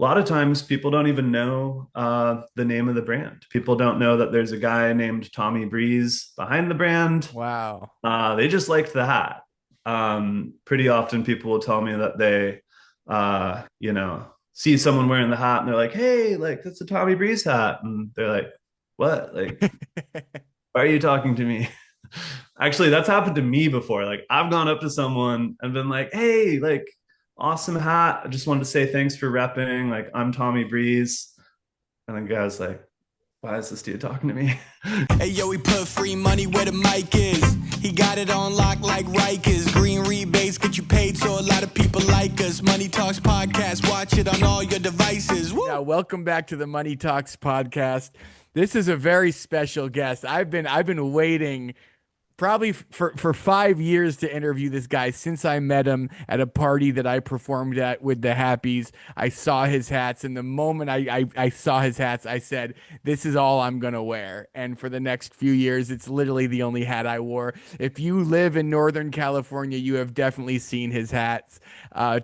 A lot of times people don't even know the name of the brand. People don't know that there's a guy named Tommy Breeze behind the brand. Wow. They just liked the hat. Pretty often people will tell me that they, see someone wearing the hat and they're like, hey, like that's a Tommy Breeze hat. And they're like, what? Like, why are you talking to me? Actually, that's happened to me before. Like, I've gone up to someone and been like, hey, like, awesome hat. I just wanted to say thanks for repping. Like, I'm Tommy Breeze. And the guy's like, why is this dude talking to me? Hey yo, we put free money where the mic is. He got it on lock like Rikers. Green rebates get you paid, so a lot of people like us. Money Talks podcast, watch it on all your devices. Woo! Yeah, welcome back to the Money Talks podcast. This is a very special guest. I've been waiting probably for 5 years to interview this guy since I met him at a party that I performed at with the Happies. I saw his hats, and the moment I saw his hats, I said, "This is all I'm gonna wear." And for the next few years, it's literally the only hat I wore. If you live in Northern California, you have definitely seen his hats.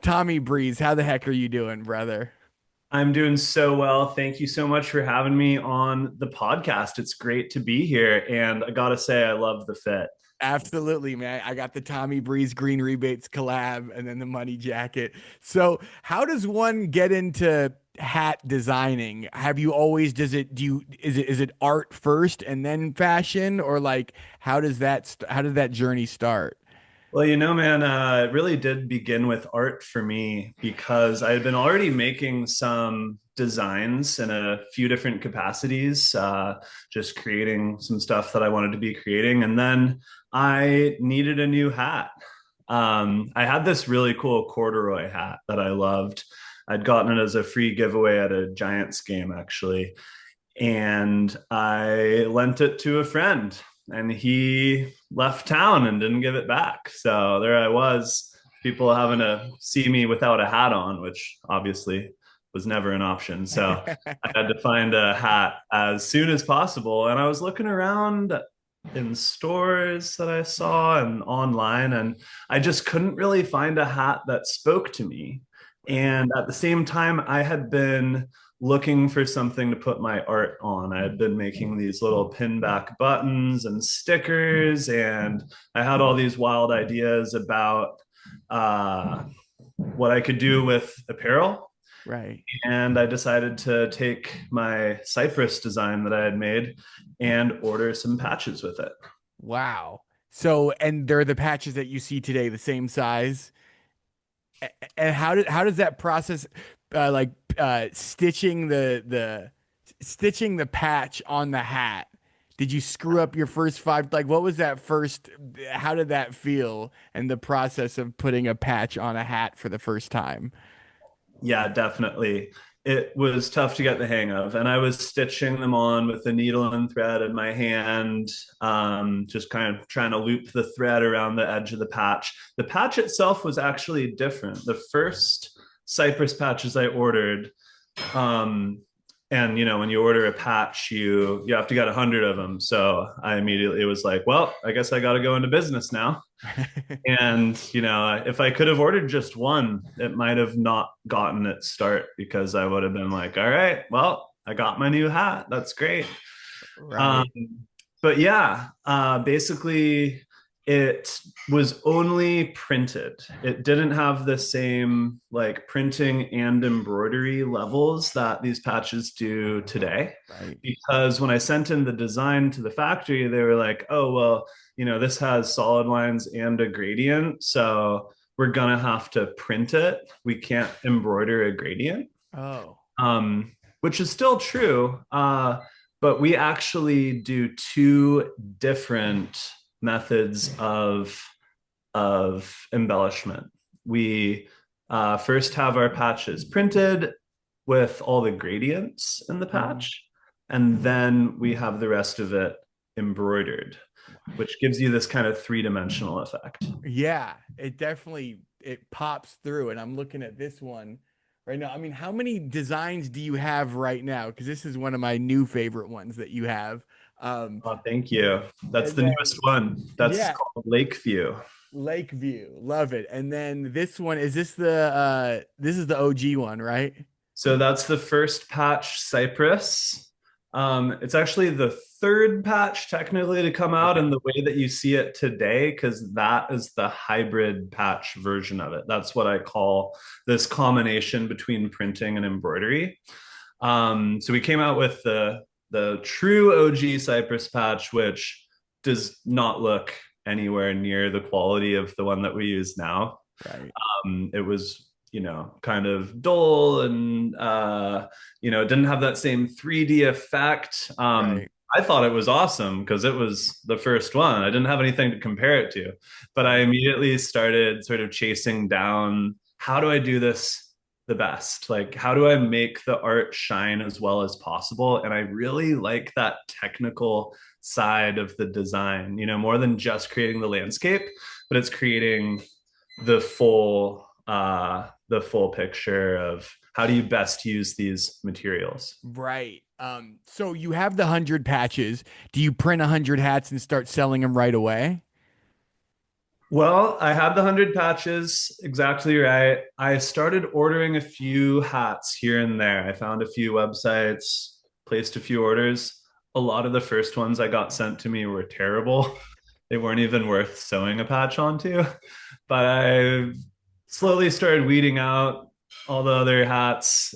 Tommy Breeze, how the heck are you doing, brother? I'm doing so well. Thank you so much for having me on the podcast. It's great to be here. And I gotta say, I love the fit. Absolutely, man. I got the Tommy Breeze Green Rebates collab and then the money jacket. So, how does one get into hat designing? Have you always is it art first and then fashion, or like how did that journey start? Well, man, it really did begin with art for me because I had been already making some designs in a few different capacities, just creating some stuff that I wanted to be creating. And then I needed a new hat. I had this really cool corduroy hat that I loved. I'd gotten it as a free giveaway at a Giants game, actually. And I lent it to a friend and he left town and didn't give it back. So there I was, people having to see me without a hat on, which obviously was never an option. So I had to find a hat as soon as possible. And I was looking around in stores that I saw and online, and I just couldn't really find a hat that spoke to me. And at the same time, I had been looking for something to put my art on. I had been making these little pin back buttons and stickers, and I had all these wild ideas about uh, what I could do with apparel. Right. And I decided to take my Cypress design that I had made and order some patches with it. Wow. So, and they're the patches that you see today, the same size. And how does that process, like stitching the patch on the hat? Did you screw up your first five? Like, what was that first? How did that feel? And the process of putting a patch on a hat for the first time. Yeah, definitely. It was tough to get the hang of. And I was stitching them on with the needle and thread in my hand, just kind of trying to loop the thread around the edge of the patch. The patch itself was actually different. The first Cypress patches I ordered, um, and when you order a patch, you have to get 100 of them. So I immediately was like, well, I guess I got to go into business now. And, if I could have ordered just one, it might have not gotten its start because I would have been like, all right, well, I got my new hat. That's great. Um, Right. but yeah, basically, it was only printed. It didn't have the same like printing and embroidery levels that these patches do today. Right. Because when I sent in the design to the factory, they were like, oh, well, this has solid lines and a gradient. So we're going to have to print it. We can't embroider a gradient, Oh. which is still true. But we actually do two different methods of embellishment. We first have our patches printed with all the gradients in the Mhm. patch, and then we have the rest of it embroidered, which gives you this kind of three-dimensional effect. Yeah, it definitely it pops through, and I'm looking at this one right now. I mean, how many designs do you have right now? Because this is one of my new favorite ones that you have. Um, Oh, thank you. That's and the then newest one. That's yeah, called Lakeview. Lakeview, love it. And then this one is this is the OG one, right? So that's the first patch, Cypress. It's actually the third patch technically to come out Okay. in the way that you see it today, because that is the hybrid patch version of it. That's what I call this combination between printing and embroidery. So we came out with the true OG Cypress patch, which does not look anywhere near the quality of the one that we use now. Right. It was, kind of dull and, it didn't have that same 3D effect. Right. I thought it was awesome because it was the first one. I didn't have anything to compare it to, but I Right. immediately started sort of chasing down, how do I do this the best? Like, how do I make the art shine as well as possible? And I really like that technical side of the design, more than just creating the landscape, but it's creating the full picture of how do you best use these materials. Right. So you have the 100 patches. Do you print 100 hats and start selling them right away? Well, I had the 100 patches, exactly right. I started ordering a few hats here and there. I found a few websites, placed a few orders. A lot of the first ones I got sent to me were terrible. They weren't even worth sewing a patch onto. But I slowly started weeding out all the other hats.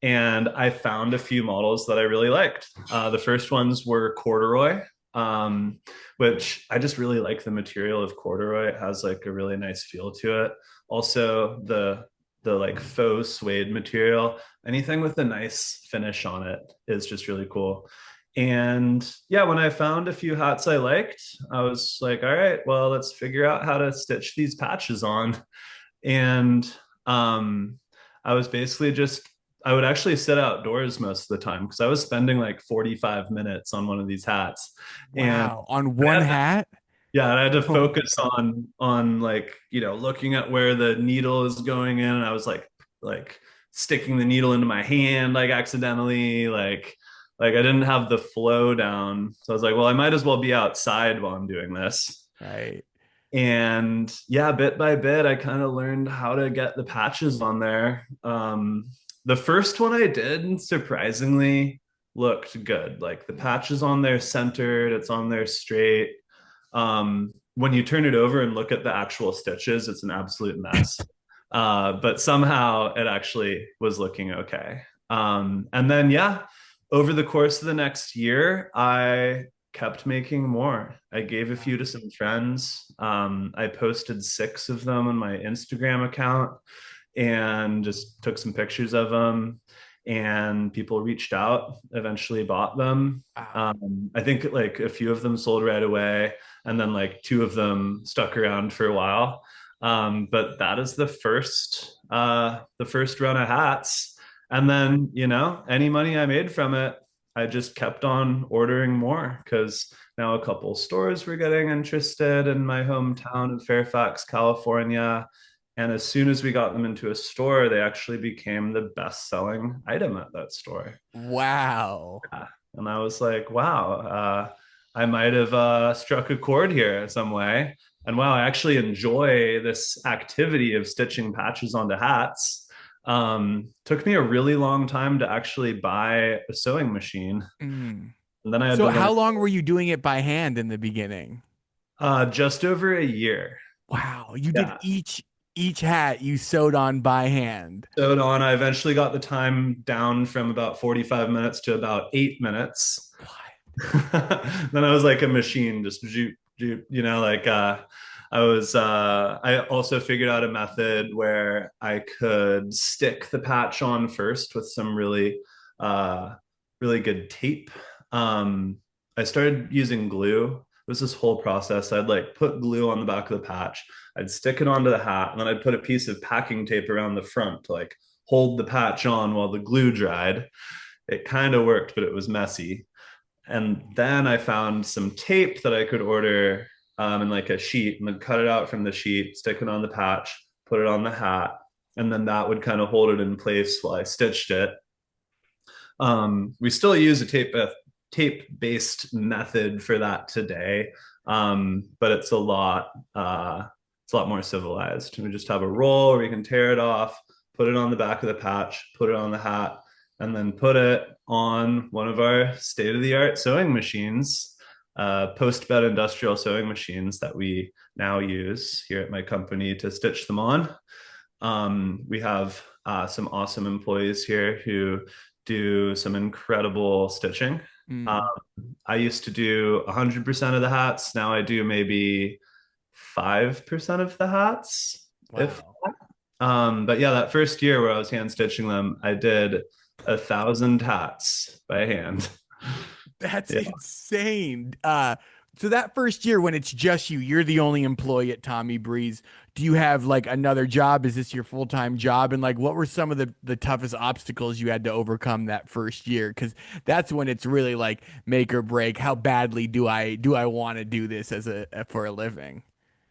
And I found a few models that I really liked. The first ones were corduroy, um, which I just really like the material of corduroy. It has like a really nice feel to it. Also, the like faux suede material, anything with a nice finish on it is just really cool. And yeah, when I found a few hats I liked, I was like, all right, well, let's figure out how to stitch these patches on. And um, I was basically just, I would actually sit outdoors most of the time because I was spending like 45 minutes on one of these hats. And Wow. On I one had to, hat? yeah, I had to Oh, focus on like, looking at where the needle is going in. And I was like sticking the needle into my hand, like accidentally, like I didn't have the flow down. So I was like, well, I might as well be outside while I'm doing this. right. And yeah, bit by bit, I kind of learned how to get the patches on there. The first one I did surprisingly looked good. Like the patches on there centered, it's on there straight. When you turn it over and look at the actual stitches, it's an absolute mess. But somehow it actually was looking okay. And then, yeah, over the course of the next year, I kept making more. I gave a few to some friends. I posted 6 of them on my Instagram account and just took some pictures of them. And people reached out, eventually bought them. Wow. I think like a few of them sold right away, and then like 2 of them stuck around for a while. But that is the first run of hats. And then, any money I made from it, I just kept on ordering more because now a couple stores were getting interested in my hometown of Fairfax, California. And as soon as we got them into a store, they actually became the best selling item at that store. Wow. Yeah. And I was like, wow, I might have struck a chord here in some way. And wow, I actually enjoy this activity of stitching patches onto hats. Took me a really long time to actually buy a sewing machine. Mm. And then I had So to learn how long were you doing it by hand in the beginning? just over a year. Wow. You did Yeah. each hat you sewed on by hand. Sewed on. I eventually got the time down from about 45 minutes to about 8 minutes. What? Then I was like a machine, just like I also figured out a method where I could stick the patch on first with some uh really good tape. I started using glue. It was this whole process. I'd like put glue on the back of the patch. I'd stick it onto the hat, and then I'd put a piece of packing tape around the front to like hold the patch on while the glue dried. It kind of worked, but it was messy. And then I found some tape that I could order in like a sheet, and then cut it out from the sheet, stick it on the patch, put it on the hat, and then that would kind of hold it in place while I stitched it. We still use a tape-based method for that today, but it's a lot more civilized. We just have a roll where we can tear it off, put it on the back of the patch, put it on the hat, and then put it on one of our state-of-the-art sewing machines, post-bed industrial sewing machines that we now use here at my company to stitch them on. We have some awesome employees here who do some incredible stitching. Um, Mm. I used to do 100% of the hats. Now I do maybe 5% of the hats, if Wow. but yeah, that first year where I was hand stitching them, I did 1,000 hats by hand. That's Yeah. insane. So that first year when it's just you, you're the only employee at Tommy Breeze. Do you have like another job? Is this your full-time job? And like what were some of the toughest obstacles you had to overcome that first year? Because that's when it's really like make or break. How badly do I want to do this as a for a living?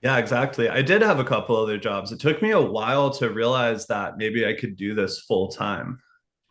Yeah, exactly. I did have a couple other jobs. It took me a while to realize that maybe I could do this full time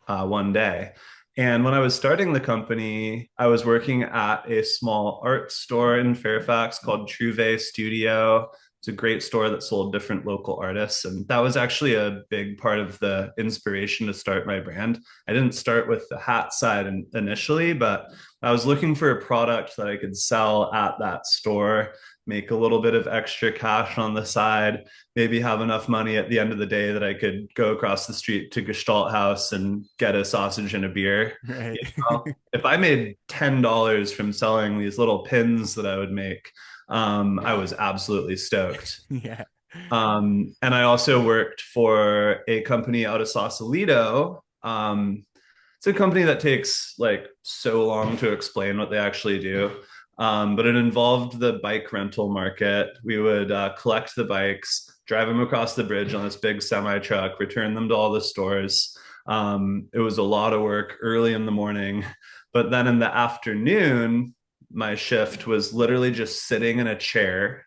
one day. And when I was starting the company, I was working at a small art store in Fairfax called Trouvé Studio. It's a great store that sold different local artists. And that was actually a big part of the inspiration to start my brand. I didn't start with the hat side initially, but I was looking for a product that I could sell at that store, make a little bit of extra cash on the side, maybe have enough money at the end of the day that I could go across the street to Gestalt House and get a sausage and a beer. Right. You know, if I made $10 from selling these little pins that I would make, I was absolutely stoked. Yeah. And I also worked for a company out of Sausalito. It's a company that takes like so long to explain what they actually do. But it involved the bike rental market. We would collect the bikes, drive them across the bridge on this big semi truck, return them to all the stores. It was a lot of work early in the morning. But then in the afternoon, my shift was literally just sitting in a chair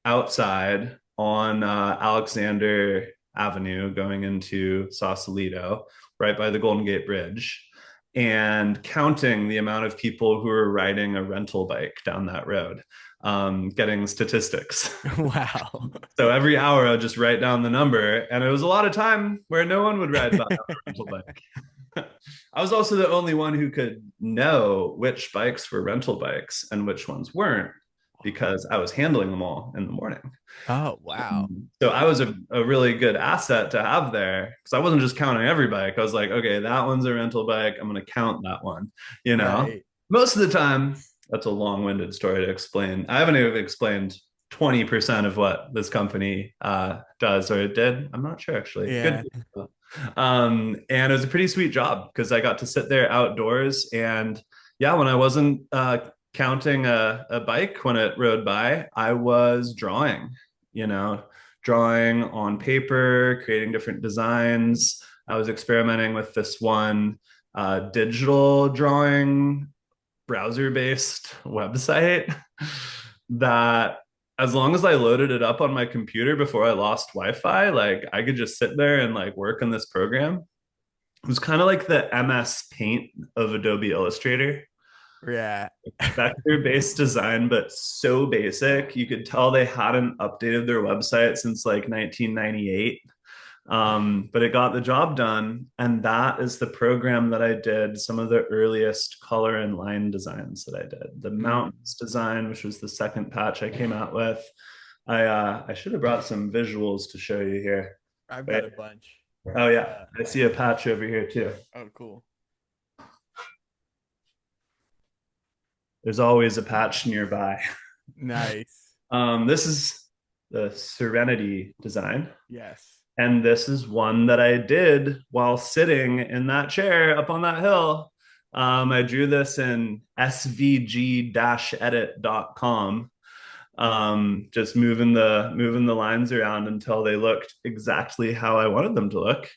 outside on Alexander Avenue going into Sausalito, right by the Golden Gate Bridge, and counting the amount of people who are riding a rental bike down that road, getting statistics. Wow. So every hour I'd just write down the number, and it was a lot of time where no one would ride by on a rental bike. I was also the only one who could know which bikes were rental bikes and which ones weren't because I was handling them all in the morning. Oh, wow. So I was a really good asset to have there because I wasn't just counting every bike. I was like, okay, that one's a rental bike. I'm going to count that one. You know, Right. most of the time, that's a long-winded story to explain. I haven't even explained 20% of what this company does or did. I'm not sure actually. Yeah. Good. And it was a pretty sweet job because I got to sit there outdoors and yeah, when I wasn't counting a bike when it rode by, I was drawing, you know, drawing on paper, creating different designs. I was experimenting with this one digital drawing browser-based website that as long as I loaded it up on my computer before I lost Wi-Fi, like I could just sit there and like work on this program. It was kind of like the MS Paint of Adobe Illustrator. Yeah. Vector-based design, but so basic. You could tell they hadn't updated their website since like 1998. But it got the job done. And that is the program that I did some of the earliest color and line designs that I did. The Mm. mountains design, which was the second patch I came out with. I should have brought some visuals to show you here. I've got Wait. a bunch. Oh yeah, I see a patch over here too. Oh, cool. There's always a patch nearby. Nice. This is the Serenity design. Yes. And this is one that I did while sitting in that chair up on that hill. I drew this in svg-edit.com, just moving the lines around until they looked exactly how I wanted them to look.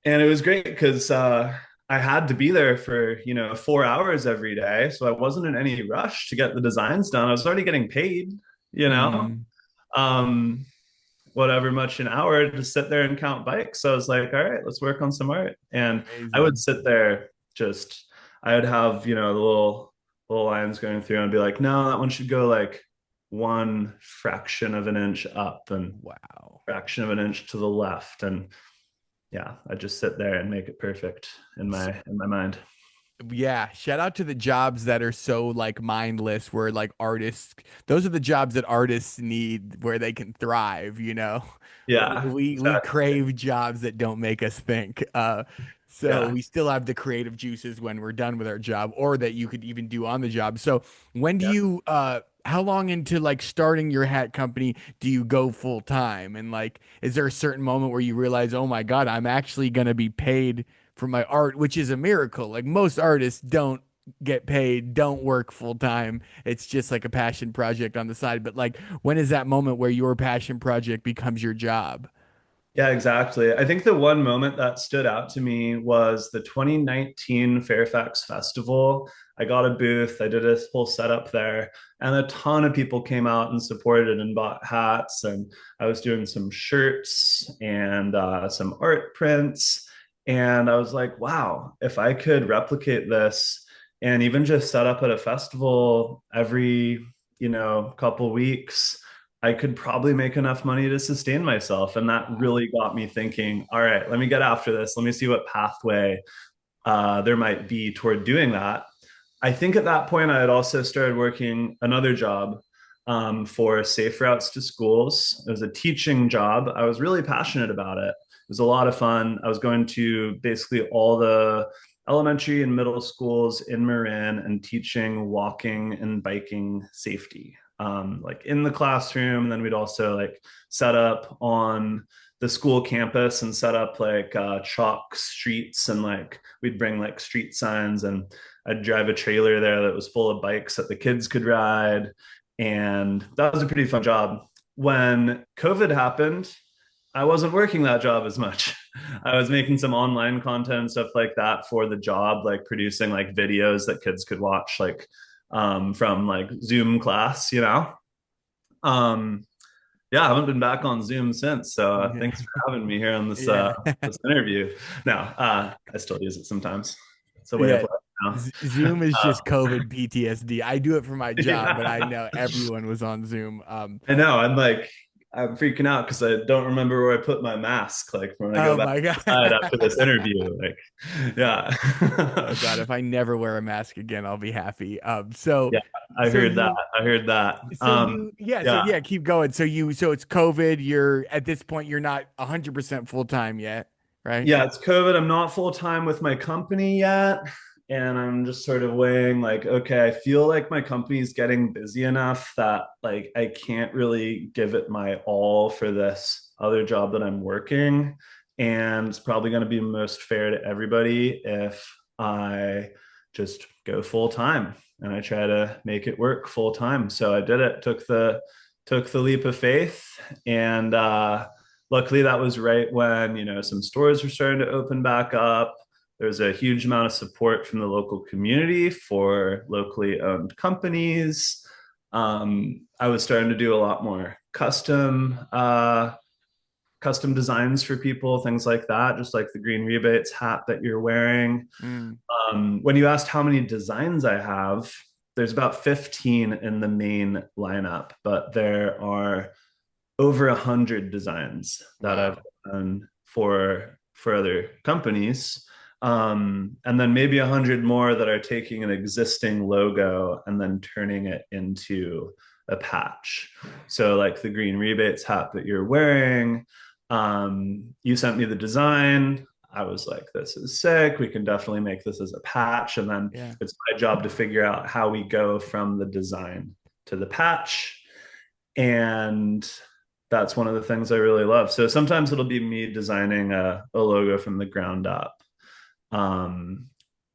And it was great because I had to be there for 4 hours every day, so I wasn't in any rush to get the designs done. I was already getting paid, you know. Mm. Um, whatever much an hour to sit there and count bikes. So I was like, all right, let's work on some art. And I would Amazing. sit there I would have, the little lines going through and be like, no, that one should go like one fraction of an inch up and Wow. fraction of an inch to the left. And yeah, I just sit there and make it perfect in my mind. Yeah, shout out to the jobs that are so like mindless, where like artists, those are the jobs that artists need where they can thrive, you know. Yeah, We exactly. crave jobs that don't make us think. So Yeah, we still have the creative juices when we're done with our job, or that you could even do on the job. So when do yeah. you how long into like starting your hat company do you go full time? And like, is there a certain moment where you realize, oh my God, I'm actually gonna be paid for my art, which is a miracle. Like most artists don't get paid, don't work full time. It's just like a passion project on the side. But like, when is that moment where your passion project becomes your job? Yeah, exactly. I think the one moment that stood out to me was the 2019 Fairfax Festival. I got a booth, I did a whole setup there, and a ton of people came out and supported and bought hats. And I was doing some shirts and some art prints. And I was like, wow, if I could replicate this and even just set up at a festival every, couple weeks, I could probably make enough money to sustain myself. And that really got me thinking, all right, let me get after this. Let me see what pathway there might be toward doing that. I think at that point, I had also started working another job for safe routes to schools. It was a teaching job. I was really passionate about it. It was a lot of fun. I was going to basically all the elementary and middle schools in Marin and teaching walking and biking safety, like in the classroom. And then we'd also like set up on the school campus and set up like chalk streets, and like we'd bring like street signs, and I'd drive a trailer there that was full of bikes that the kids could ride. And that was a pretty fun job. When COVID happened, I wasn't working that job as much. I was making some online content and stuff like that for the job, like producing like videos that kids could watch, like from like Zoom class, you know? Um, yeah, I haven't been back on Zoom since. So Yeah. thanks for having me here on Yeah. this interview. No, I still use it sometimes. It's a way of Yeah. life now. Zoom is just COVID PTSD. I do it for my job, but I Yeah. know everyone was on Zoom. I know. I'm freaking out because I don't remember where I put my mask. Like when I go Oh back my God. inside after this interview. Like, yeah, Oh God, if I never wear a mask again, I'll be happy. So yeah. I so heard that. you I heard that. so Yeah, yeah, keep going. So it's COVID. You're at this point, you're not 100% full time yet, right? yeah. It's COVID. I'm not full time with my company yet, and I'm just sort of weighing like, okay, I feel like my company's getting busy enough that like I can't really give it my all for this other job that I'm working, and it's probably going to be most fair to everybody if I just go full time and I try to make it work full time. So I did it. Took the leap of faith, and luckily that was right when some stores were starting to open back up. There's a huge amount of support from the local community for locally owned companies. I was starting to do a lot more custom designs for people, things like that, just like the green rebates hat that you're wearing. Mm, When you asked how many designs I have, there's about 15 in the main lineup, but there are over 100 designs that I've wow. done for other companies. And then maybe 100 more that are taking an existing logo and then turning it into a patch. So like the green rebates hat that you're wearing, you sent me the design. I was like, this is sick. We can definitely make this as a patch. And then Yeah. it's my job to figure out how we go from the design to the patch. And that's one of the things I really love. So sometimes it'll be me designing a logo from the ground up. Um,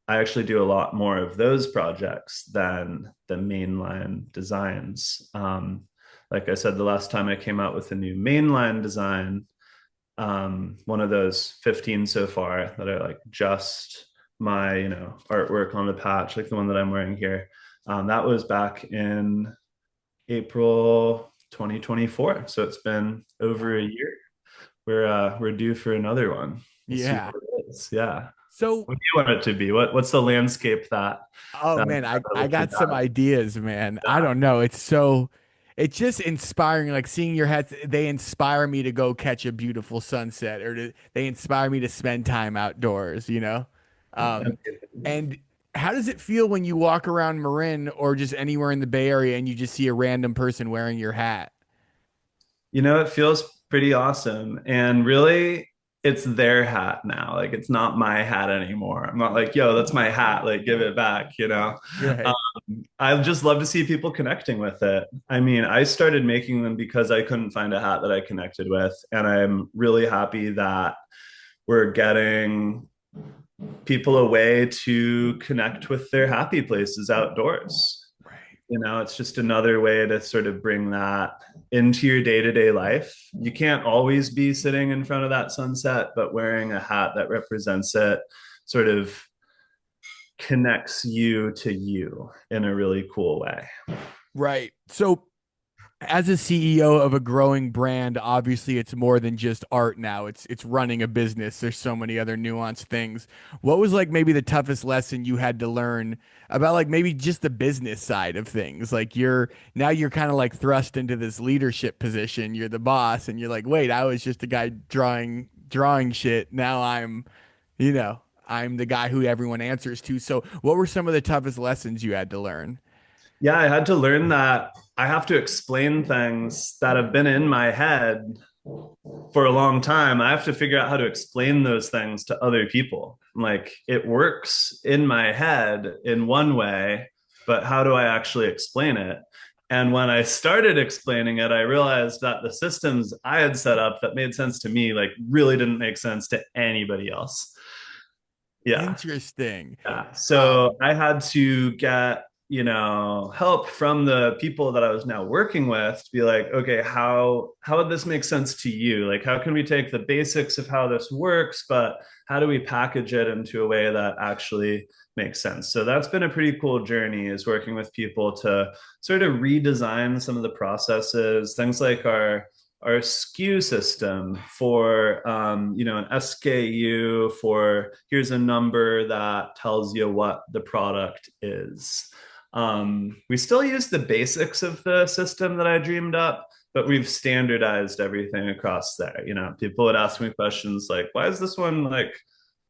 I actually do a lot more of those projects than the mainline designs. Like I said, the last time I came out with a new mainline design, one of those 15 so far that are like just my, artwork on the patch, like the one that I'm wearing here. That was back in April 2024. So it's been over a year. We're due for another one. We'll see Yeah. what it is. Yeah. So, What do you want it to be? What's the landscape that oh that man, I looks like got some that? ideas, man. I Yeah. don't know. It's so it's just inspiring, like seeing your hats. They inspire me to go catch a beautiful sunset, or they inspire me to spend time outdoors, you know? Um, and how does it feel when you walk around Marin or just anywhere in the Bay Area and you just see a random person wearing your hat? It feels pretty awesome. And really, it's their hat now. Like, it's not my hat anymore. I'm not like, yo, that's my hat. Like, give it back. Right. I just love to see people connecting with it. I mean, I started making them because I couldn't find a hat that I connected with. And I'm really happy that we're getting people a way to connect with their happy places outdoors. Right. It's just another way to sort of bring that into your day-to-day life. You can't always be sitting in front of that sunset, but wearing a hat that represents it sort of connects you to you in a really cool way. Right. So, as a CEO of a growing brand, obviously it's more than just art now. It's running a business. There's so many other nuanced things. What was like maybe the toughest lesson you had to learn about like maybe just the business side of things? Like you're kind of like thrust into this leadership position. You're the boss and you're like, "Wait, I was just a guy drawing shit. Now I'm the guy who everyone answers to." So, what were some of the toughest lessons you had to learn? Yeah, I had to learn that I have to explain things that have been in my head for a long time. I have to figure out how to explain those things to other people. Like, it works in my head in one way, but how do I actually explain it? And when I started explaining it, I realized that the systems I had set up that made sense to me, like, really didn't make sense to anybody else. Yeah. Interesting. Yeah. Um, So I had to get, help from the people that I was now working with to be like, okay, how would this make sense to you? Like, how can we take the basics of how this works, but how do we package it into a way that actually makes sense? So that's been a pretty cool journey, is working with people to sort of redesign some of the processes, things like our SKU system for an SKU for here's a number that tells you what the product is. We still use the basics of the system that I dreamed up, but we've standardized everything across there. People would ask me questions like, why is this one like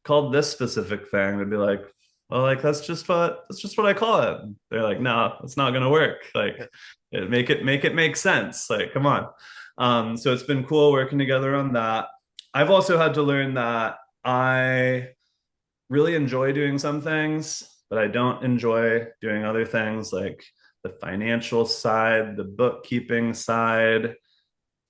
called this specific thing? They'd be like, well, like that's just what I call it. They're like, no, it's not gonna work. Like, make it make sense. Like, come on. So it's been cool working together on that. I've also had to learn that I really enjoy doing some things, but I don't enjoy doing other things, like the financial side, the bookkeeping side.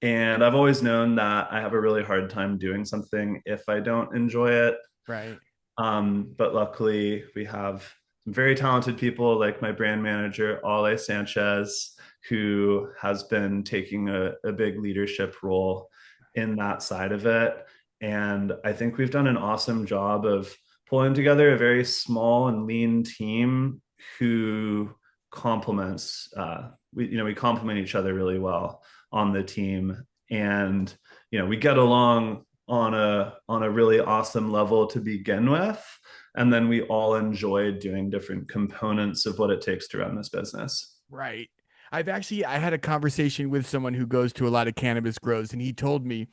And I've always known that I have a really hard time doing something if I don't enjoy it. right. But luckily, we have some very talented people like my brand manager, Ale Sanchez, who has been taking a big leadership role in that side of it. And I think we've done an awesome job of pulling together a very small and lean team who complements, we complement each other really well on the team. And, we get along on a really awesome level to begin with, and then we all enjoy doing different components of what it takes to run this business. Right. I had a conversation with someone who goes to a lot of cannabis grows, and he told me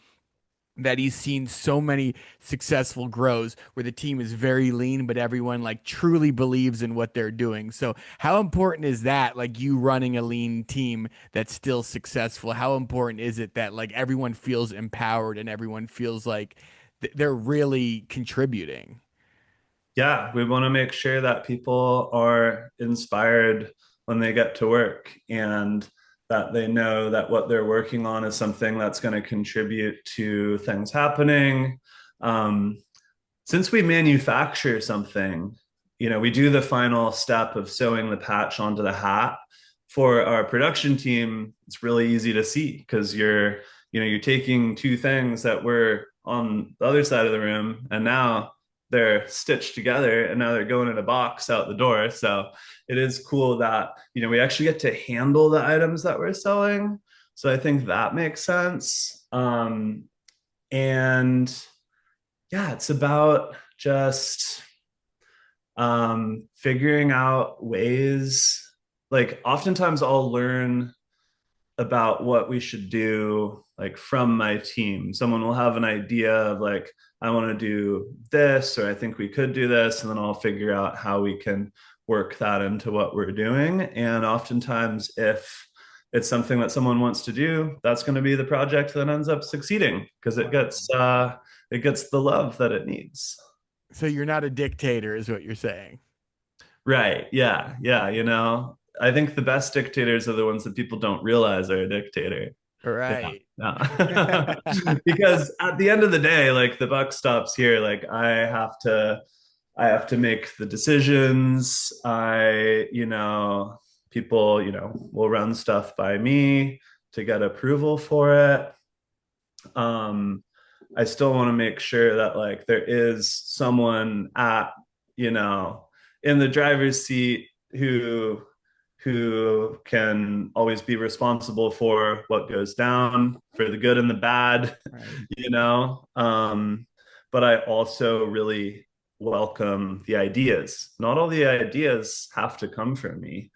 that he's seen so many successful grows where the team is very lean, but everyone like truly believes in what they're doing. So how important is that? Like you running a lean team that's still successful. How important is it that like everyone feels empowered and everyone feels like they're really contributing? Yeah, we want to make sure that people are inspired when they get to work, and that they know that what they're working on is something that's going to contribute to things happening. Um, since we manufacture something, we do the final step of sewing the patch onto the hat. For our production team, it's really easy to see because you're taking two things that were on the other side of the room, and now they're stitched together, and now they're going in a box out the door. So it is cool that we actually get to handle the items that we're selling. So I think that makes sense. And yeah, it's about just figuring out ways. Like, oftentimes I'll learn about what we should do, like from my team. Someone will have an idea of like, I want to do this, or I think we could do this, and then I'll figure out how we can work that into what we're doing. And oftentimes, if it's something that someone wants to do, that's going to be the project that ends up succeeding because it gets the love that it needs. So you're not a dictator, is what you're saying. Right. Yeah. Yeah. I think the best dictators are the ones that people don't realize are a dictator. Yeah. Right. Yeah. Because at the end of the day, like the buck stops here. Like I have to make the decisions. People, will run stuff by me to get approval for it. Um, I still want to make sure that like there is someone you know, in the driver's seat who can always be responsible for what goes down, for the good and the bad, Right. you know. But I also really welcome the ideas. Not all the ideas have to come from me,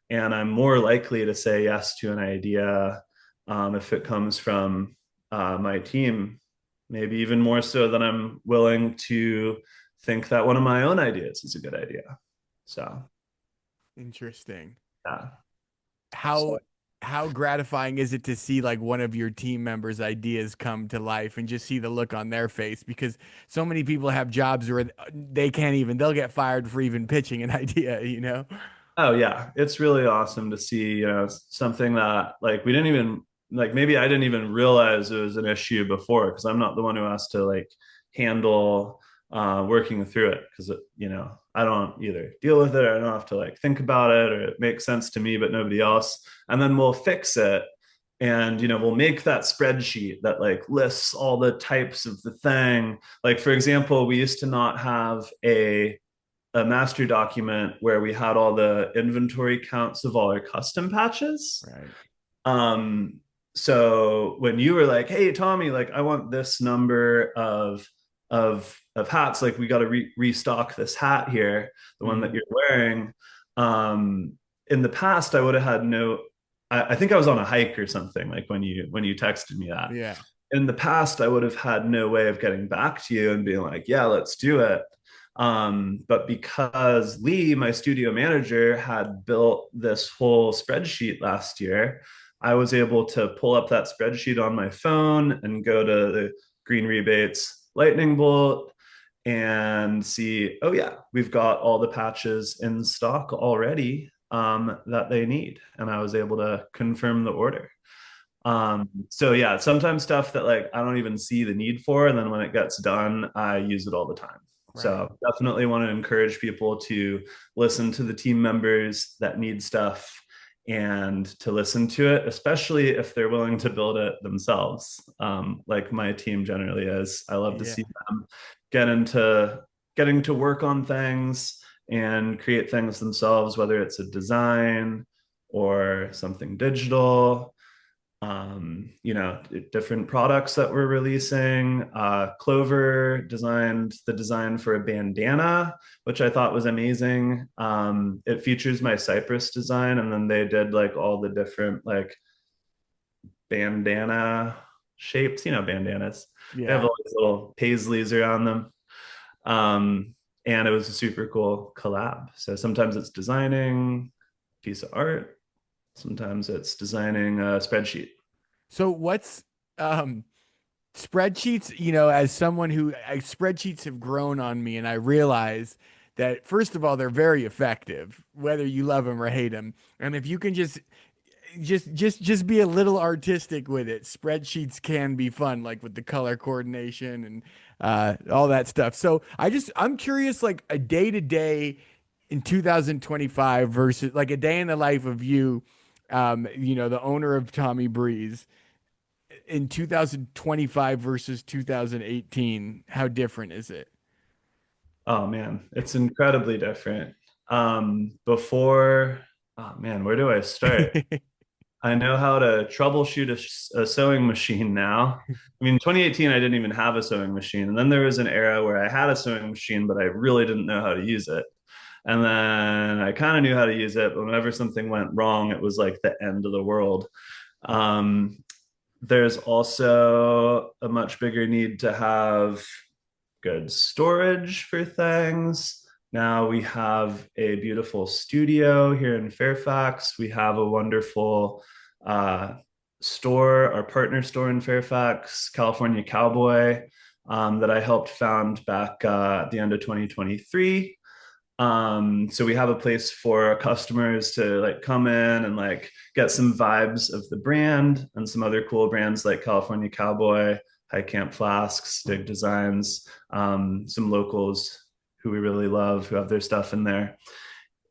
and I'm more likely to say yes to an idea if it comes from my team, maybe even more so than I'm willing to think that one of my own ideas is a good idea. So, Interesting. yeah. How So, how gratifying is it to see like one of your team members' ideas come to life and just see the look on their face? Because so many people have jobs where they'll get fired for even pitching an idea, you know? oh yeah, it's really awesome to see, something that like we didn't even like maybe I didn't even realize it was an issue before because I'm not the one who has to like handle working through it because I don't either deal with it or I don't have to like think about it or it makes sense to me but nobody else. And then we'll fix it and we'll make that spreadsheet that like lists all the types of the thing. Like for example, we used to not have a master document where we had all the inventory counts of all our custom patches. Right. Um, so when you were like, "Hey, Tommy, like I want this number of hats, like we got to restock this hat here, the one that Mm. you're wearing." Um, in the past, I would have had no. I think I was on a hike or something, like when you texted me that. Yeah. In the past, I would have had no way of getting back to you and being like, "Yeah, let's do it." But because Lee, my studio manager, had built this whole spreadsheet last year, I was able to pull up that spreadsheet on my phone and go to the Green Rebates Lightning Bolt and see, oh yeah, we've got all the patches in stock already that they need. And I was able to confirm the order. So yeah, sometimes stuff that like I don't even see the need for, and then when it gets done, I use it all the time. Right. So definitely want to encourage people to listen to the team members that need stuff and to listen to it, especially if they're willing to build it themselves. Like my team generally is. I love to Yeah. see them get into getting to work on things and create things themselves, whether it's a design or something digital, different products that we're releasing. Clover designed the design for a bandana, which I thought was amazing. It features my Cypress design, and then they did like all the different like bandana shapes, bandanas. They have Yeah. all these little paisleys around them. And it was a super cool collab. So sometimes it's designing a piece of art, sometimes it's designing a spreadsheet. So what's um spreadsheets, as someone who spreadsheets have grown on me, and I realize that first of all, they're very effective, whether you love them or hate them. And if you can just be a little artistic with it, spreadsheets can be fun, like with the color coordination and all that stuff. So I'm curious, like a day to day in 2025 versus like a day in the life of you, the owner of Tommy Breeze in 2025 versus 2018, how different is it? Oh man, it's incredibly different. Before, oh man, where do I start? I know how to troubleshoot a sewing machine now. I mean, 2018, I didn't even have a sewing machine. And then there was an era where I had a sewing machine, but I really didn't know how to use it. And then I kind of knew how to use it, but whenever something went wrong, it was like the end of the world. Um, there's also a much bigger need to have good storage for things. Now we have a beautiful studio here in Fairfax. We have a wonderful uh, store, our partner store in Fairfax, California Cowboy, that I helped found back at the end of 2023. So we have a place for customers to like come in and like get some vibes of the brand and some other cool brands like California Cowboy, High Camp Flasks, Dig Designs, some locals who we really love who have their stuff in there.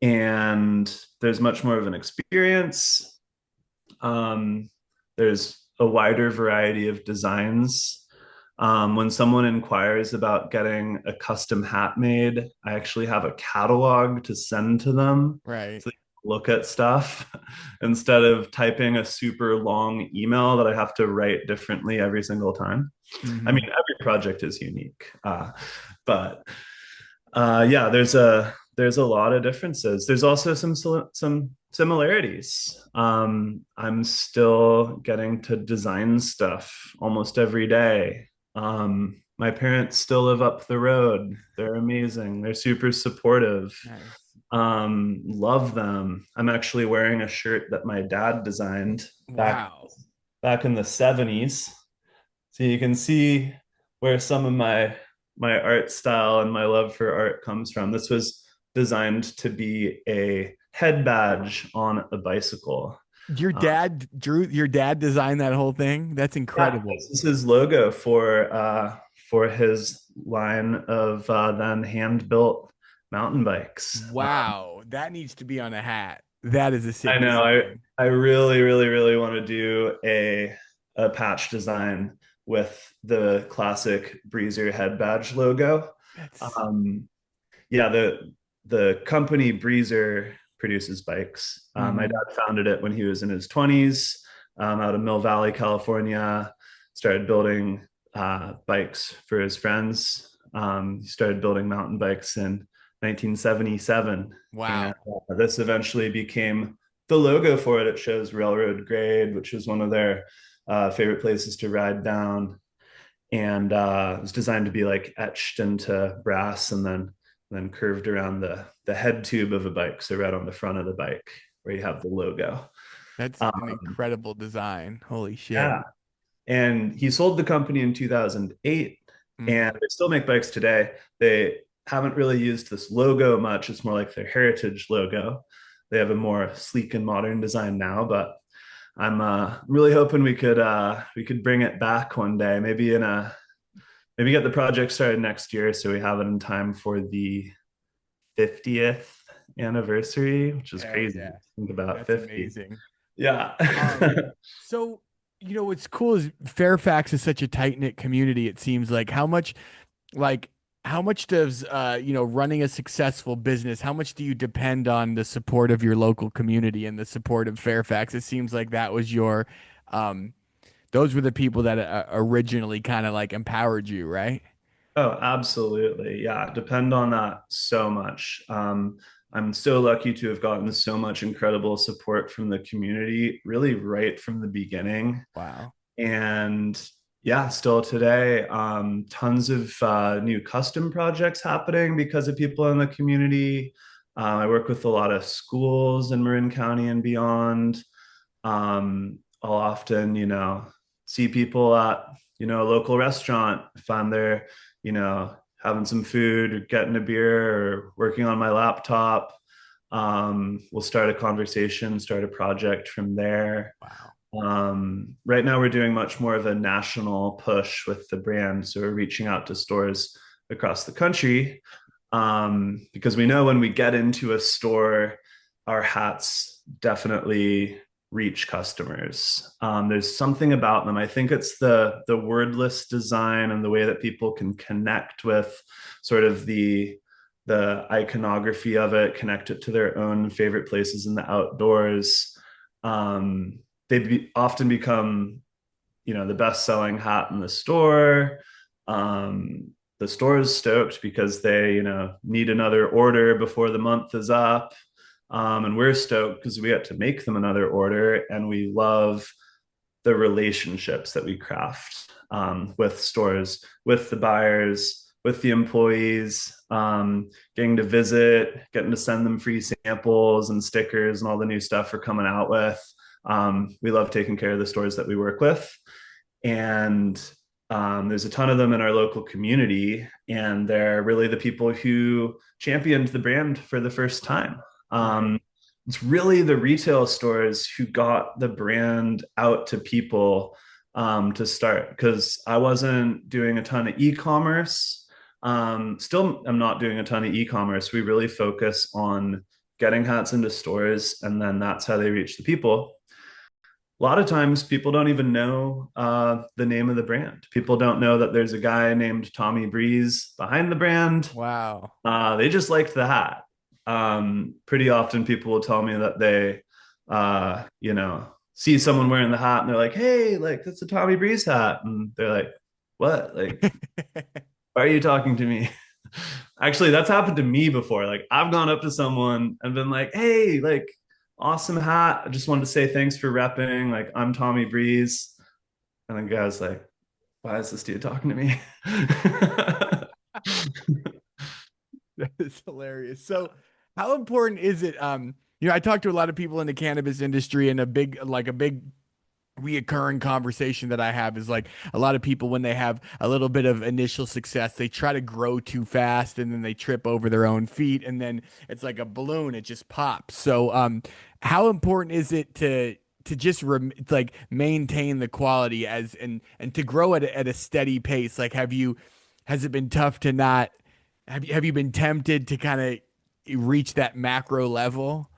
And there's much more of an experience. Um, there's a wider variety of designs. When someone inquires about getting a custom hat made, I actually have a catalog to send to them Right. so they can look at stuff instead of typing a super long email that I have to write differently every single time. I mean, Mm-hmm. every project is unique, but yeah, there's a lot of differences. There's also some similarities. I'm still getting to design stuff almost every day. My parents still live up the road. They're amazing. They're super supportive. Nice. Love them. I'm actually wearing a shirt that my dad designed Wow. back in the 70s. So you can see where some of my art style and my love for art comes from. This was designed to be a head badge on a bicycle. Uh, Your dad designed that whole thing? That's yeah, incredible. this is his logo for his line of then hand built mountain bikes. Wow. That needs to be on a hat. That is a I sick know. design. I really, really, really want to do a patch design with the classic Breezer head badge logo. That's Um, yeah, the company Breezer produces bikes. My mhm. dad founded it when he was in his 20s, out of Mill Valley, California. Started building bikes for his friends. He started building mountain bikes in 1977, and Wow. this eventually became the logo for it. It shows railroad grade, which is one of their favorite places to ride down, and it was designed to be like etched into brass and then curved around the head tube of a bike, so right on the front of the bike where you have the logo. That's an um, incredible design. Holy shit. yeah, and he sold the company in 2008, and Mhm. they still make bikes today. They haven't really used this logo much. It's more like their heritage logo. They have a more sleek and modern design now, but I'm really hoping we could bring it back one day, maybe get the project started next year so we have it in time for the 50th anniversary, which is Hell crazy. yeah. Think about That's 50. amazing. Yeah. Um, so what's cool is Fairfax is such a tight-knit community, it seems like. Like how much does running a successful business, how much do you depend on the support of your local community and the support of Fairfax? It seems like that was your um those were the people that originally kind of like empowered you, right? Oh, absolutely. Yeah. Depend on that so much. I'm so lucky to have gotten so much incredible support from the community, really right from the beginning. Wow. And yeah, still today, tons of new custom projects happening because of people in the community. I work with a lot of schools in Marin County and beyond. I'll often, see people at, a local restaurant if I'm there, having some food or getting a beer or working on my laptop. We'll start a conversation, start a project from there. Wow. Right now, we're doing much more of a national push with the brand. So we're reaching out to stores across the country, because we know when we get into a store, our hats definitely reach customers. There's something about them. I think it's the wordless design and the way that people can connect with sort of the iconography of it, connect it to their own favorite places in the outdoors. Often become, the best selling hat in the store. The store is stoked because they, need another order before the month is up. And we're stoked because we get to make them another order, and we love the relationships that we craft with stores, with the buyers, with the employees, getting to visit, getting to send them free samples and stickers and all the new stuff we're coming out with. We love taking care of the stores that we work with. And there's a ton of them in our local community, and they're really the people who championed the brand for the first time. It's really the retail stores who got the brand out to people to start, because I wasn't doing a ton of e-commerce. Still, I'm not doing a ton of e-commerce. We really focus on getting hats into stores, and then that's how they reach the people. A lot of times people don't even know the name of the brand. People don't know that there's a guy named Tommy Breeze behind the brand. Wow. They just liked the hat. Pretty often people will tell me that they, see someone wearing the hat and they're like, hey, like, that's a Tommy Breeze hat. And they're like, what? Like, why are you talking to me? Actually, that's happened to me before. Like, I've gone up to someone and been like, hey, like, awesome hat. I just wanted to say thanks for repping. Like, I'm Tommy Breeze. And the guy's like, why is this dude talking to me? That is hilarious. So how important is it? I talk to a lot of people in the cannabis industry, and a big reoccurring conversation that I have is like a lot of people, when they have a little bit of initial success, they try to grow too fast and then they trip over their own feet, and then it's like a balloon, it just pops. So how important is it to just like maintain the quality and to grow at a steady pace? Like, has it been tough to not have you been tempted to kind of reach that macro level?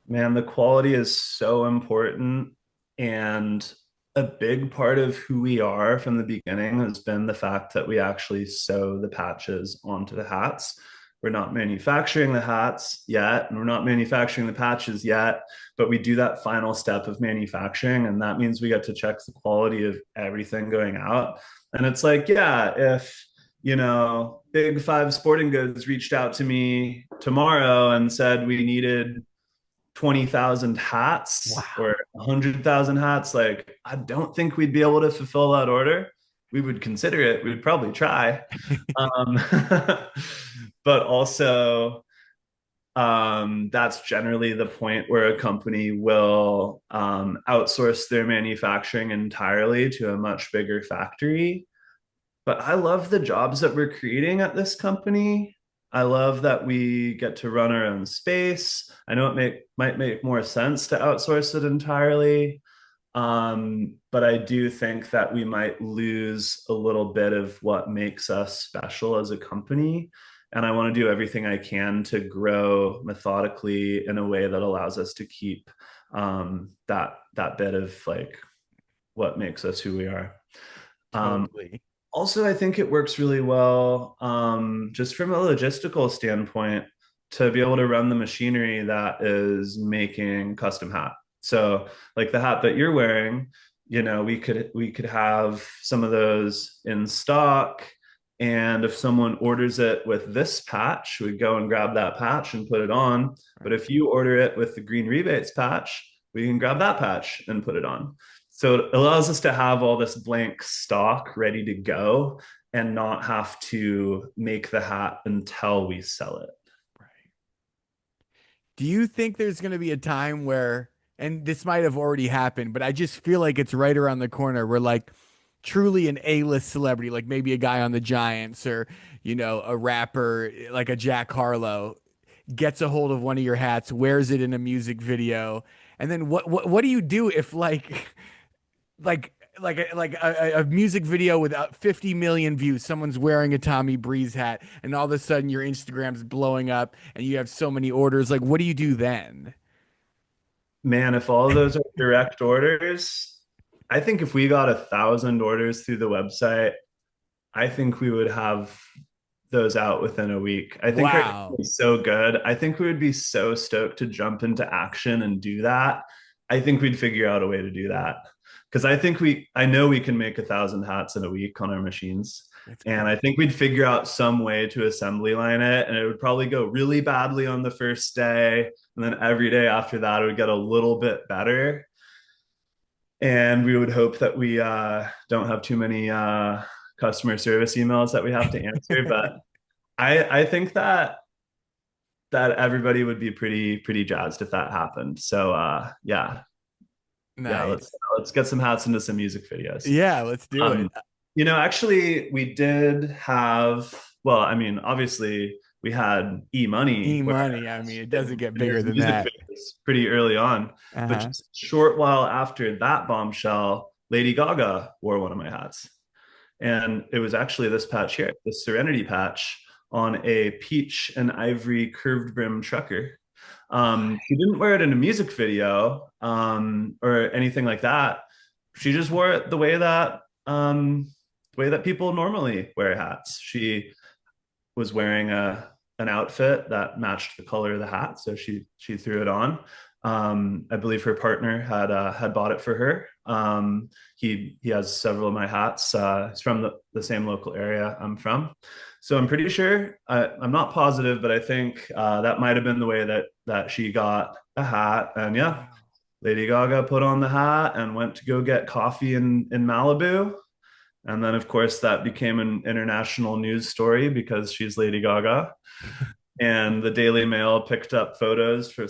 Man, the quality is so important. And a big part of who we are from the beginning has been the fact that we actually sew the patches onto the hats. We're not manufacturing the hats yet, and we're not manufacturing the patches yet, but we do that final step of manufacturing. And that means we get to check the quality of everything going out. And it's like, yeah, if, Big Five Sporting Goods reached out to me tomorrow and said we needed 20,000 hats Wow. or 100,000 hats, like, I don't think we'd be able to fulfill that order. We would consider it. We'd probably try. Um, but also, that's generally the point where a company will outsource their manufacturing entirely to a much bigger factory. But I love the jobs that we're creating at this company. I love that we get to run our own space. I know might make more sense to outsource it entirely. But I do think that we might lose a little bit of what makes us special as a company. And I want to do everything I can to grow methodically in a way that allows us to keep that bit of like what makes us who we are. Totally. Also, I think it works really well, just from a logistical standpoint, to be able to run the machinery that is making custom hat. So, like the hat that you're wearing, we could have some of those in stock, and if someone orders it with this patch, we go and grab that patch and put it on. But if you order it with the green rebates patch, we can grab that patch and put it on. So it allows us to have all this blank stock ready to go and not have to make the hat until we sell it. Right. Do you think there's going to be a time where, and this might have already happened, but I just feel like it's right around the corner, where like truly an A-list celebrity, like maybe a guy on the Giants, or, a rapper like a Jack Harlow, gets a hold of one of your hats, wears it in a music video, and then what do you do if like a music video with 50 million views, someone's wearing a Tommy Breeze hat, and all of a sudden your Instagram's blowing up and you have so many orders? Like, what do you do then? Man, if all of those are direct orders, I think if we got 1,000 orders through the website, I think we would have those out within a week. I think our team Wow. is so good. I think we would be so stoked to jump into action and do that. I think we'd figure out a way to do that, because I know we can make 1,000 hats in a week on our machines. That's And crazy. I think we'd figure out some way to assembly line it, and it would probably go really badly on the first day. And then every day after that, it would get a little bit better. And we would hope that we don't have too many customer service emails that we have to answer. But I think that everybody would be pretty jazzed if that happened. So yeah, Nice. let's get some hats into some music videos. Yeah, let's do it. Um, actually, we did have. Well, I mean, obviously, we had E-money where E-money. I mean, it doesn't get in bigger his than music that. videos pretty early on. But Uh-huh. just a short while after that bombshell, Lady Gaga wore one of my hats. And it was actually this patch here, the Serenity patch on a peach and ivory curved brim trucker. She didn't wear it in a music video or anything like that. She just wore it the way that people normally wear hats. She was wearing an outfit that matched the color of the hat, so she threw it on. I believe her partner had bought it for her. He has several of my hats. He's from the same local area I'm from, so I'm pretty sure. I'm not positive, but I think that might have been the way that she got a hat. And yeah, Wow. Lady Gaga put on the hat and went to go get coffee in Malibu. And then, of course, that became an international news story because she's Lady Gaga. And the Daily Mail picked up photos from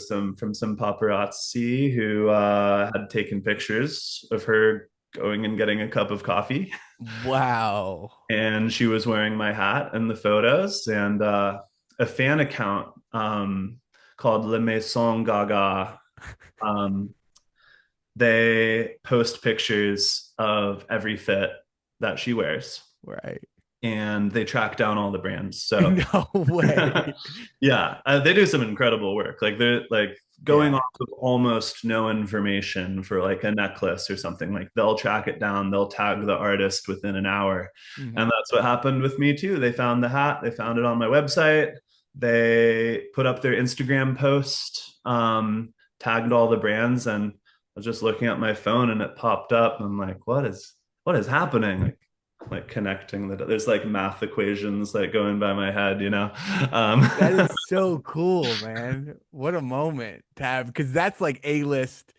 some paparazzi who had taken pictures of her going and getting a cup of coffee. Wow. And she was wearing my hat in the photos. And a fan account called Le Maison Gaga, um, they post pictures of every fit that she wears, Right. and they track down all the brands. So No way. yeah, they do some incredible work. Like they're like going Yeah. off of almost no information for like a necklace or something. Like they'll track it down, they'll tag the artist within an hour. And Mhm. that's what happened with me too. They found the hat, they found it on my website, they put up their Instagram post, tagged all the brands, and I was just looking at my phone and it popped up. And I'm like, what is happening? Like connecting there's like math equations like going by my head, That is so cool, man. What a moment to have, because that's like A-list.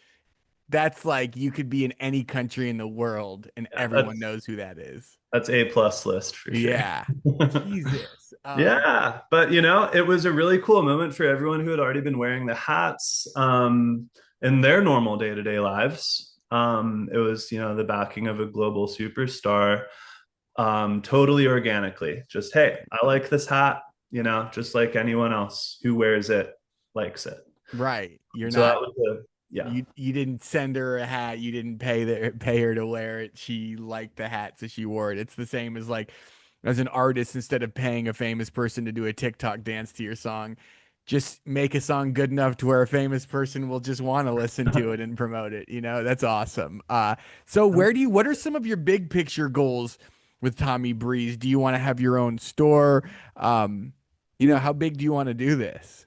That's like you could be in any country in the world and Yeah, everyone knows who that is. that's A plus list for sure. Yeah. Jesus. Yeah, but it was a really cool moment for everyone who had already been wearing the hats in their normal day-to-day lives. It was the backing of a global superstar, totally organically. Just, hey, I like this hat, just like anyone else who wears it likes it. Right. You're So that not was yeah. you didn't send her a hat, you didn't pay her to wear it. She liked the hat, so she wore it. It's the same as like as an artist, instead of paying a famous person to do a TikTok dance to your song, just make a song good enough to where a famous person will just want to listen to it and promote it. That's awesome. So what are some of your big picture goals with Tommy Breeze? Do you want to have your own store? How big do you want to do this?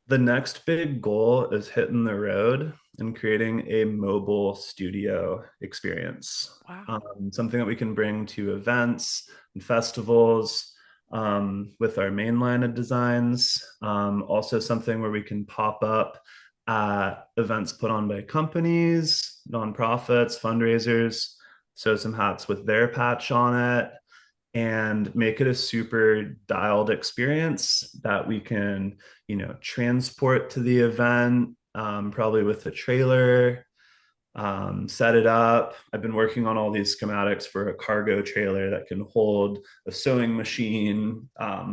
The next big goal is hitting the road and creating a mobile studio experience. Wow. Something that we can bring to events and festivals with our main line of designs. Also, something where we can pop up at events put on by companies, nonprofits, fundraisers. So, some hats with their patch on it, and make it a super dialed experience that we can, transport to the event, probably with a trailer, set it up. I've been working on all these schematics for a cargo trailer that can hold a sewing machine,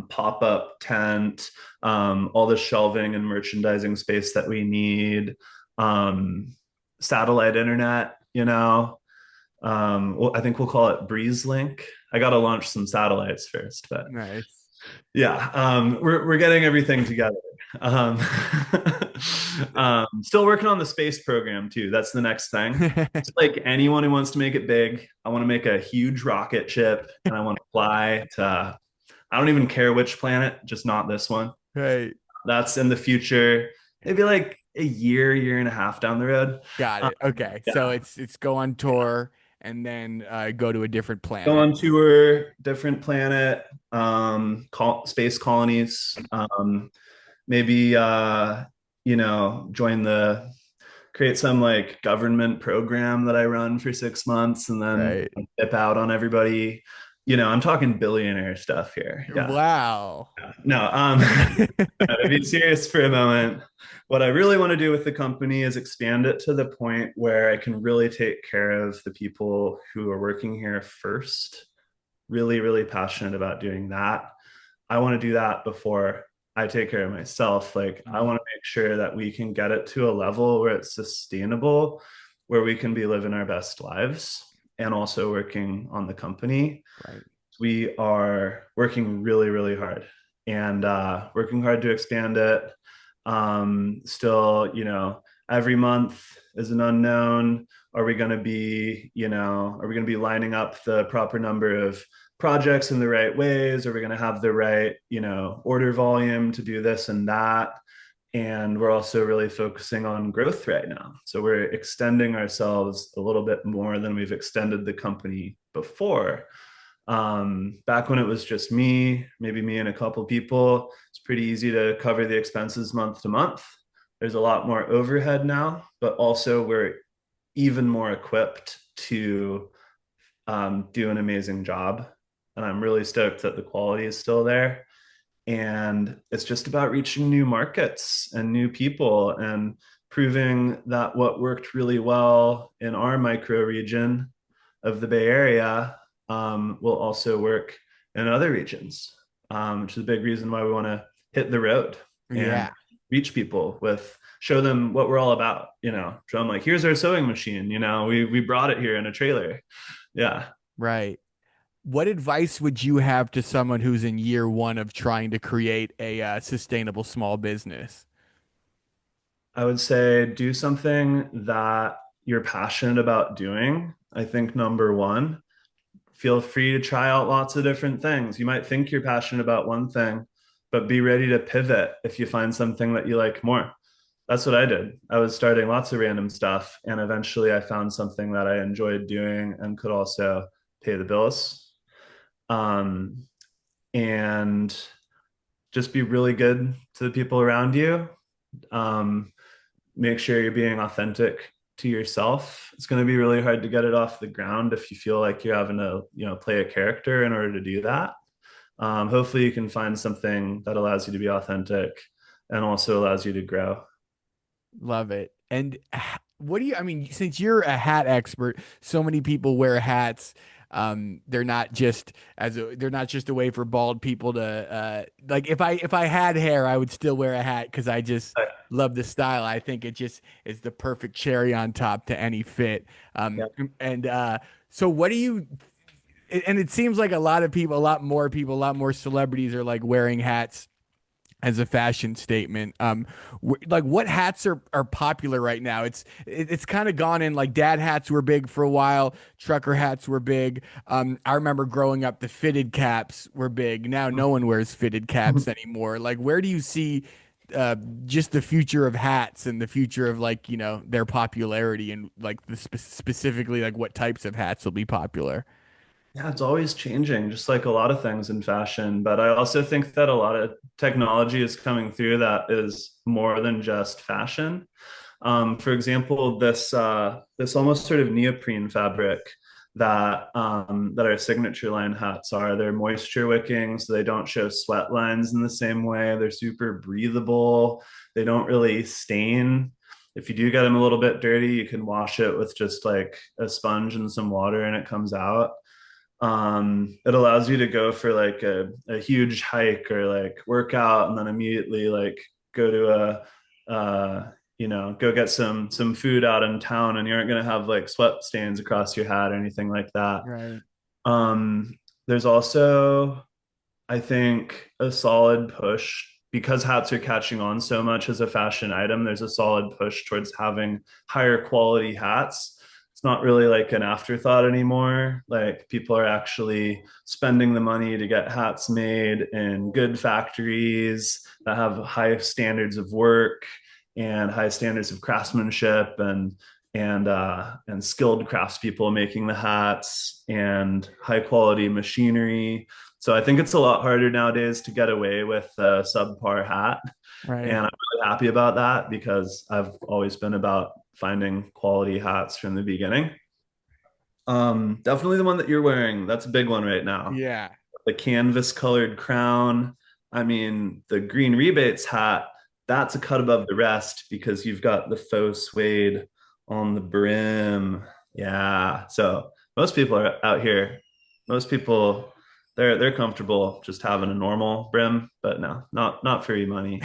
pop up tent, all the shelving and merchandising space that we need, satellite internet, well, I think we'll call it Breeze Link. I got to launch some satellites first, but Nice. yeah, we're getting everything together. Um, Still working on the space program too. That's the next thing. It's like anyone who wants to make it big. I want to make a huge rocket ship, and I want to fly to. I don't even care which planet, just not this one. Right. That's in the future. Maybe like a year and a half down the road. Got Um, it. Okay. So yeah. it's go on tour and then go to a different Go planet. on tour, different planet, space colonies, maybe join the create some like government program that I run for 6 months and then Right. dip out on everybody. I'm talking billionaire stuff here. Yeah. Wow. No, to be serious for a moment, what I really want to do with the company is expand it to the point where I can really take care of the people who are working here first. Really, really passionate about doing that. I want to do that before I take care of myself. Like, I Mhm. want to make sure that we can get it to a level where it's sustainable, where we can be living our best lives and also working on the company. Right. We are working really, really hard and working hard to expand it. Still, every month is an unknown. Are we going to be, are we going to be lining up the proper number of projects in the right ways? Are we going to have the right, order volume to do this and that? And we're also really focusing on growth right now. So we're extending ourselves a little bit more than we've extended the company before. Back when it was just me, maybe me and a couple people, it's pretty easy to cover the expenses month to month. There's a lot more overhead now, but also we're even more equipped to do an amazing job. And I'm really stoked that the quality is still there. And it's just about reaching new markets and new people and proving that what worked really well in our micro region of the Bay Area will also work in other regions, which is a big reason why we want to hit the road and Yeah. reach people with show them what we're all about. Show them like, here's our sewing machine. We brought it here in a trailer. Yeah. Right. What advice would you have to someone who's in year one of trying to create a sustainable small business? I would say do something that you're passionate about doing. I think number one, feel free to try out lots of different things. You might think you're passionate about one thing, but be ready to pivot if you find something that you like more. That's what I did. I was starting lots of random stuff, and eventually I found something that I enjoyed doing and could also pay the bills. Um, and just be really good to the people around you. Um, Make sure you're being authentic to yourself. It's going to be really hard to get it off the ground if you feel like you're having to, play a character in order to do that. Hopefully, you can find something that allows you to be authentic and also allows you to grow. Love it. And what do you, I mean, since you're a hat expert, so many people wear hats. They're not just they're not just a way for bald people to like if I had hair, I would still wear a hat because I just love the style. I think it just is the perfect cherry on top to any fit. Yeah. And so what do you and it seems like a lot of people, a lot more people, a lot more celebrities are like wearing hats as a fashion statement. Like what hats are popular right now? It's kind of gone in like dad hats were big for a while, trucker hats were big. I remember growing up, the fitted caps were big. Now no one wears fitted caps anymore. Like where do you see just the future of hats and the future of like their popularity and like specifically like what types of hats will be popular? Yeah, it's always changing, just like a lot of things in fashion. But I also think that a lot of technology is coming through that is more than just fashion. For example, this almost sort of neoprene fabric that our signature line hats are. They're moisture wicking, so they don't show sweat lines in the same way. They're super breathable. They don't really stain. If you do get them a little bit dirty, you can wash it with just like a sponge and some water, and it comes out. It allows you to go for like a huge hike or like workout and then immediately like go to go get some food out in town, and you aren't going to have like sweat stains across your hat or anything like that. Right. um there's also, I think, a solid push because hats are catching on so much as a fashion item. There's a solid push towards having higher quality hats. It's not really like an afterthought anymore. Like people are actually spending the money to get hats made in good factories that have high standards of work and high standards of craftsmanship and skilled craftspeople making the hats and high quality machinery. So I think it's a lot harder nowadays to get away with a subpar hat. And Right. I'm really happy about that because I've always been about finding quality hats from the beginning. Definitely the one that you're wearing. That's a big one right now. Yeah. The canvas colored crown. I mean, the green rebates hat, that's a cut above the rest because you've got the faux suede on the brim. Yeah. So most people are out here, most people they're comfortable just having a normal brim, but no, not free money.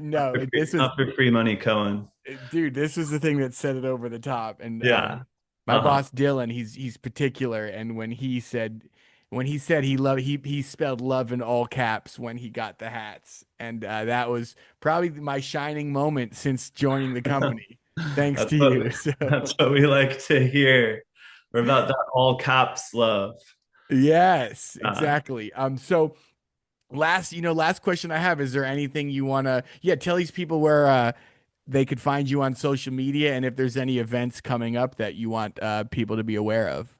No, this was Not for free money, Cohen. dude, this was the thing that set it over the top. And Yeah. my Uh-huh. boss Dylan, he's particular, and when he said he spelled love in all caps when he got the hats, and that was probably my shining moment since joining the company. Thanks That's to what you. So that's what we like to hear. We're about that all caps love. yes, Uh, exactly. So last question I have, is there anything you want to, yeah, tell these people where they could find you on social media, and if there's any events coming up that you want people to be aware of.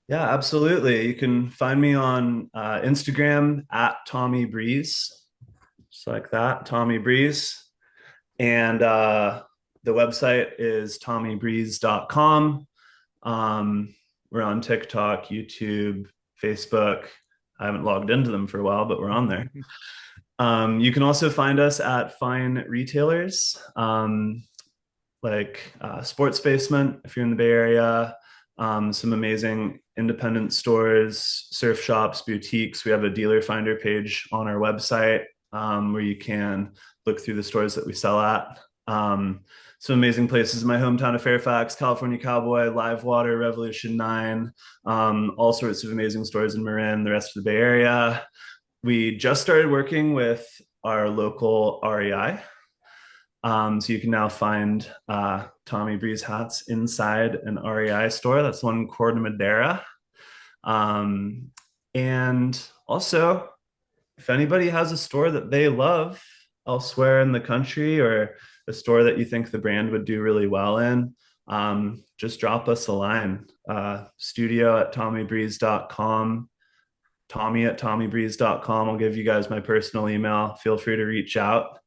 yeah, absolutely. You can find me on Instagram at Tommy Breeze, just like that, Tommy Breeze. And the website is tommybreeze.com. We're on TikTok, YouTube, Facebook. I haven't logged into them for a while, but we're on there. You can also find us at fine retailers like Sports Basement if you're in the Bay Area. Some amazing independent stores, surf shops, boutiques. We have a dealer finder page on our website where you can look through the stores that we sell at. Some amazing places in my hometown of Fairfax, California Cowboy, Live Water, Revolution 9, all sorts of amazing stores in Marin, the rest of the Bay Area. We just started working with our local REI. So you can now find Tommy Breeze hats inside an REI store. That's one in Corte Madera. Um, and also, if anybody has a store that they love elsewhere in the country or a store that you think the brand would do really well in, just drop us a line. Studio at tommybreeze.com, Tommy at tommybreeze.com. I'll give you guys my personal email. Feel free to reach out.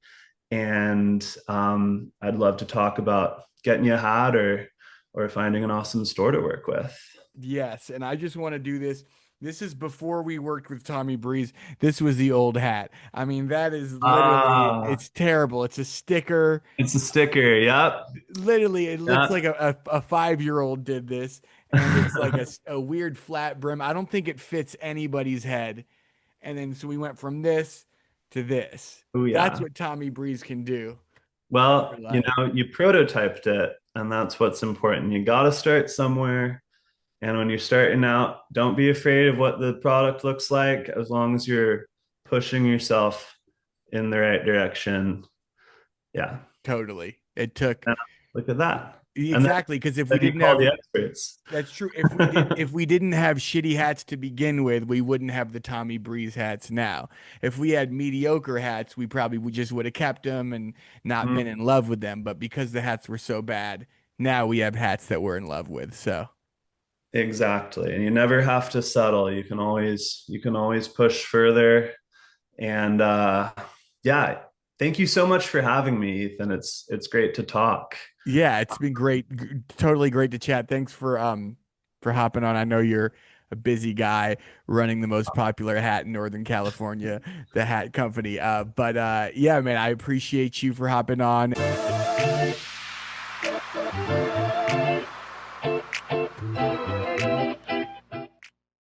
And I'd love to talk about getting you a hat or finding an awesome store to work with. Yes, and I just want to do this. This is before we worked with Tommy Breeze. This was the old hat. I mean, that is literally, Ah, it's terrible. It's a sticker. it's a sticker. Yep. Literally, it looks Yeah. like a 5-year-old did this, and it's like a weird flat brim. I don't think it fits anybody's head. And then so we went from this to this. Oh That's yeah. what Tommy Breeze can do in Well, real life. you prototyped it, and that's what's important. You got to start somewhere. And when you're starting out, don't be afraid of what the product looks like, as long as you're pushing yourself in the right direction. Yeah. Totally. It took And look at that. And exactly because if we then you didn't call have the experts. That's true. If we didn't have shitty hats to begin with, we wouldn't have the Tommy Breeze hats now. If we had mediocre hats, we probably would have kept them and not been Mhm. in love with them. But because the hats were so bad, now we have hats that we're in love with. So Exactly. And you never have to settle. You can always push further. And yeah, thank you so much for having me, Ethan. It's great to talk. yeah, it's been great, totally great to chat. Thanks for hopping on. I know you're a busy guy running the most popular hat in Northern California, the Hat Company. But yeah, man, I appreciate you for hopping on.